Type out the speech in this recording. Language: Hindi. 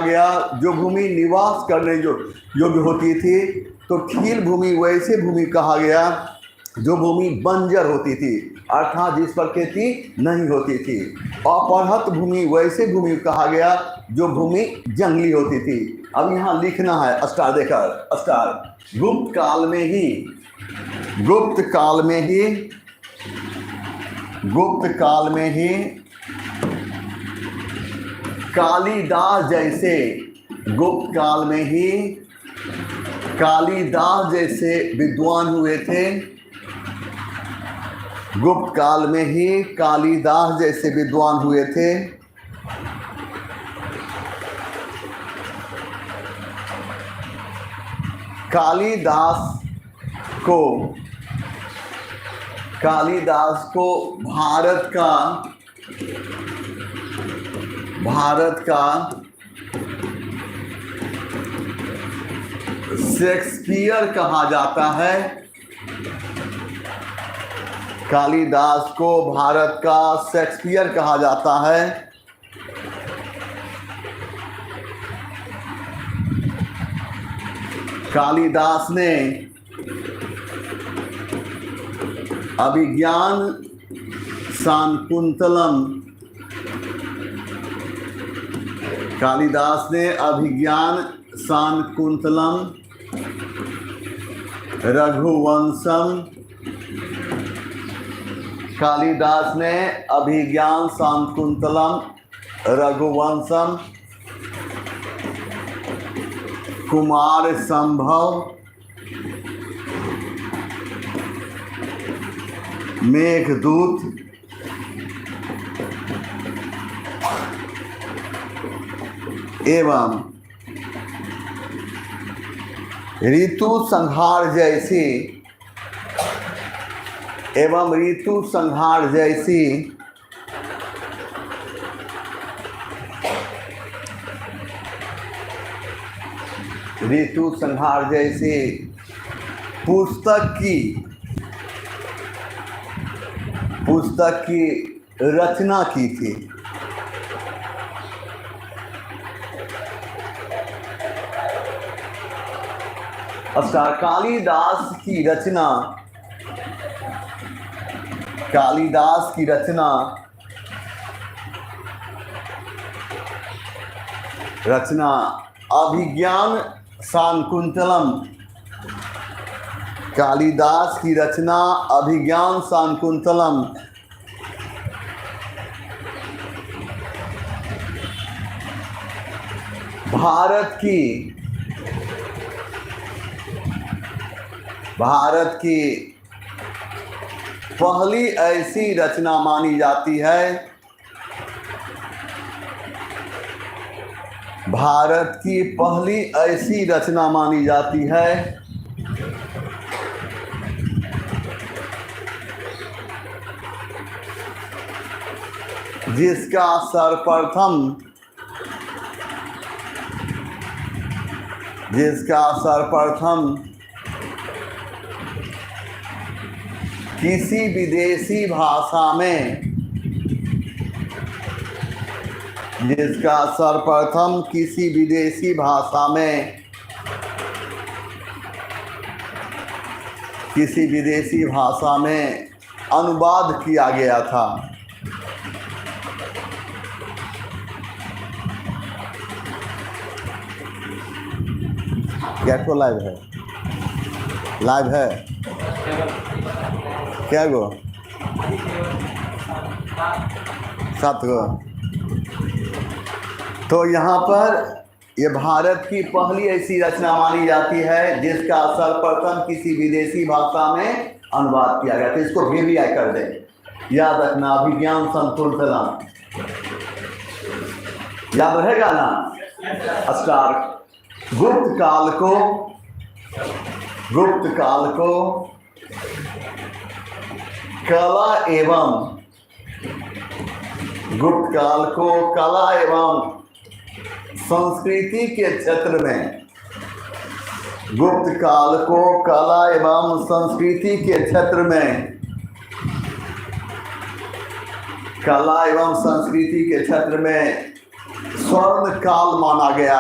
गया जो भूमि निवास करने योग्य होती थी, तो खील भूमि वैसे भूमि कहा गया जो भूमि बंजर होती थी, अर्थात जिस पर खेती नहीं होती थी। अपरहत भूमि वैसे भूमि कहा गया जो भूमि जंगली होती थी। अब यहाँ लिखना है स्टार देकर, स्टार। गुप्त काल में ही कालिदास जैसे विद्वान हुए थे। गुप्त काल में ही कालिदास जैसे विद्वान हुए थे। कालिदास को भारत का शेक्सपियर कहा जाता है। कालिदास को भारत का शेक्सपियर कहा जाता है। कालिदास ने अभिज्ञान शाकुंतलम, रघुवंशम, कुमार संभव, मेघदूत, एवं ऋतु संहार जैसी पुस्तक की रचना की थी। कालिदास की रचना अभिज्ञान शाकुंतलम। कालिदास की रचना अभिज्ञान शाकुंतलम भारत की पहली ऐसी रचना मानी जाती है। भारत की पहली ऐसी रचना मानी जाती है जिसका सर्वप्रथम किसी विदेशी भाषा में अनुवाद किया गया था। क्या को लाइव है क्या गो 7 गो। तो यहाँ पर ये भारत की पहली ऐसी रचना मानी जाती है जिसका सर्वप्रथम किसी विदेशी भाषा में अनुवाद किया गया था। इसको भी कर दें, याद रखना, अभिज्ञान शाकुंतलम याद रहेगा ना। स्टार। गुप्त काल को कला एवं संस्कृति के क्षेत्र में स्वर्ण काल माना गया।